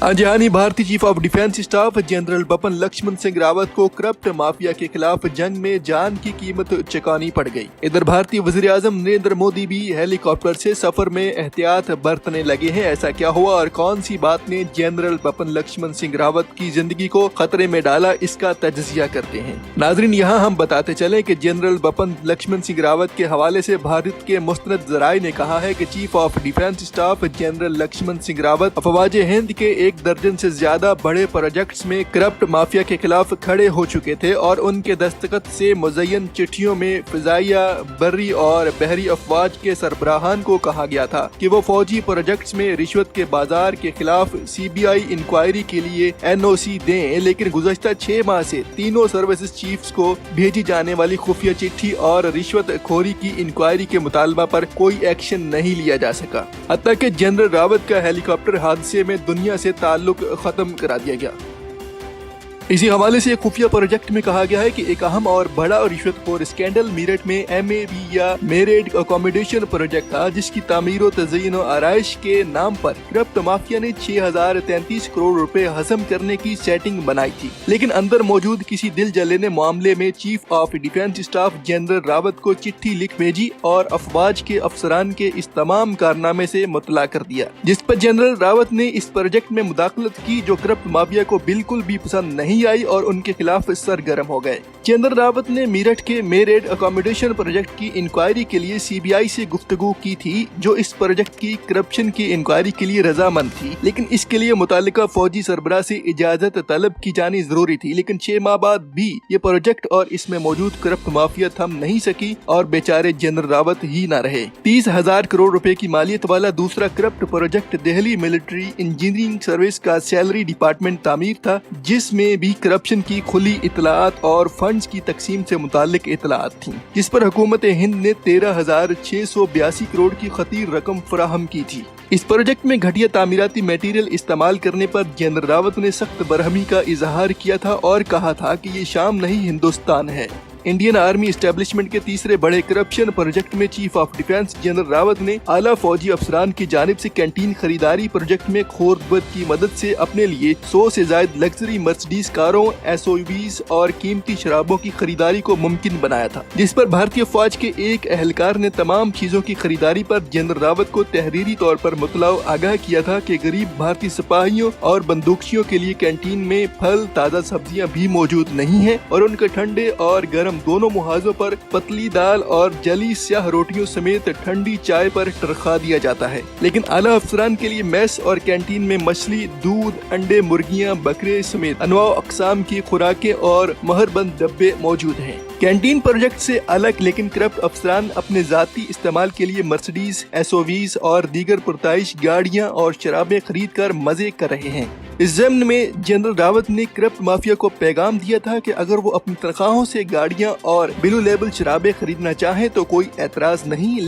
अंजहानी भारतीय chief of defence staff general Bipin Laxman Singh Rawat को corrupt mafia के खिलाफ जंग में जान की कीमत चुकानी पड़ गई। इधर भारतीय वजीर आजम नरेंद्र मोदी भी हेलीकॉप्टर से सफर में एहतियात बरतने लगे हैं। ऐसा क्या हुआ और कौन सी बात ने जनरल बिपिन लक्ष्मण सिंह रावत की जिंदगी को खतरे में डाला, इसका तजजिया करते हैं। नाजरीन, यहाँ हम बताते चले कि जनरल बिपिन लक्ष्मण सिंह रावत के हवाले से भारत के मुस्तनद जराये ने कहा है कि chief of defence staff general Lakshman Singh Rawat अफवाज हिंद के एक दर्जन से ज्यादा बड़े प्रोजेक्ट्स में करप्ट माफिया के खिलाफ खड़े हो चुके थे और उनके दस्तखत से मुज़य्यन चिट्ठियों में फिजाइया, बर्री और बहरी अफवाज के सरबराहान को कहा गया था कि वो फौजी प्रोजेक्ट्स में रिश्वत के बाजार के खिलाफ CBI इंक्वायरी के लिए NOC दें, लेकिन गुज़श्ता 6 माह से तीनों सर्विसेज चीफ्स को भेजी जाने वाली खुफिया चिट्ठी और रिश्वत खोरी की इंक्वायरी के मुतालबा पर कोई एक्शन नहीं लिया जा सका। हत्ता कि जनरल रावत का हेलीकॉप्टर हादसे में दुनिया से ताल्लुक खत्म करा दिया गया। इसी हवाले से खुफिया प्रोजेक्ट में कहा गया है कि एक अहम और बड़ा रिश्वतखोर स्कैंडल मेरठ में MAB या मेरिड अकोमोडेशन प्रोजेक्ट था, जिसकी तामीर और तज़यीन और आराइश के नाम पर करप्ट माफिया ने 6033 करोड़ रुपए हजम करने की सेटिंग बनाई थी। लेकिन अंदर मौजूद किसी दिल जलेने मामले में chief of defence staff general Rawat को चिट्ठी लिख भेजी और अफवाज के अफसरान के इस तमाम कारनामे से मुतला कर दिया, जिस पर जनरल रावत ने इस प्रोजेक्ट में मुदाखलत की जो करप्ट माफिया को बिल्कुल भी पसंद नहीं आई और उनके खिलाफ सरगर्म हो गए। जनरल रावत ने मेरठ के मेरिड अकोमोडेशन प्रोजेक्ट की इंक्वायरी के लिए CBI से गुफ्तगू की थी, जो इस प्रोजेक्ट की करप्शन की इंक्वायरी के लिए रजामंद थी, लेकिन इसके लिए मुतालिका फौजी सरबराह से इजाजत तलब की जानी जरूरी थी। लेकिन 6 माह बाद भी ये प्रोजेक्ट और इसमें मौजूद करप्ट माफिया थम नहीं सकी और बेचारे जनरल रावत ही न रहे। 30,000 करोड़ रुपए की मालियत वाला दूसरा corrupt project Delhi military engineering service का सैलरी डिपार्टमेंट तामीर था, जिसमें भी करप्शन की खुली इतलात और फंड्स की तकसीम से मुतालिक इतलात थी, जिस पर हुकूमत हिंद ने 13,682 करोड़ की खतीर रकम फराहम की थी। इस प्रोजेक्ट में घटिया तामीराती मटेरियल इस्तेमाल करने पर जनरल रावत ने सख्त बरहमी का इजहार किया था और कहा था कि ये शाम नहीं हिंदुस्तान है। इंडियन आर्मी एस्टेब्लिशमेंट के तीसरे बड़े करप्शन प्रोजेक्ट में chief of defence general Rawat ने आला फौजी अफसरान की जानिब से कैंटीन खरीदारी प्रोजेक्ट में खोरदबद की मदद से अपने लिए 100 से ज्यादा लग्जरी मर्सिडीज कारों, SUVs और कीमती शराबों की खरीदारी को मुमकिन बनाया था, जिस पर भारतीय फौज के एक एहलकार ने तमाम चीजों की खरीदारी पर जनरल रावत को तहरीरी तौर पर मुतला आगाह किया था कि गरीब भारतीय सिपाहियों और बंदूकचियों के लिए कैंटीन में फल, ताज़ा सब्जियां भी मौजूद नहीं है और उनके ठंडे और गर्म दोनों मुहाजों पर पतली दाल और जली स्याह रोटियों समेत ठंडी चाय पर टरखा दिया जाता है। लेकिन आला अफसरान के लिए मेस और कैंटीन में मछली, दूध, अंडे, मुर्गियां, बकरे समेत अनवाओ अकसाम की खुराकें और महरबंद डब्बे मौजूद हैं। कैंटीन प्रोजेक्ट से अलग लेकिन करप्ट अफसरान अपने जाती इस्तेमाल के लिए मर्सिडीज, SUVs और दीगर पुरताइश गाड़ियां और शराबें खरीद कर मजे कर रहे हैं। इस ज़म्न में जनरल रावत ने करप्ट माफिया को पैगाम दिया था कि अगर वो अपनी तनख्वाहों से गाड़ियां और ब्लू लेबल शराबें खरीदना चाहें तो कोई एतराज नहीं।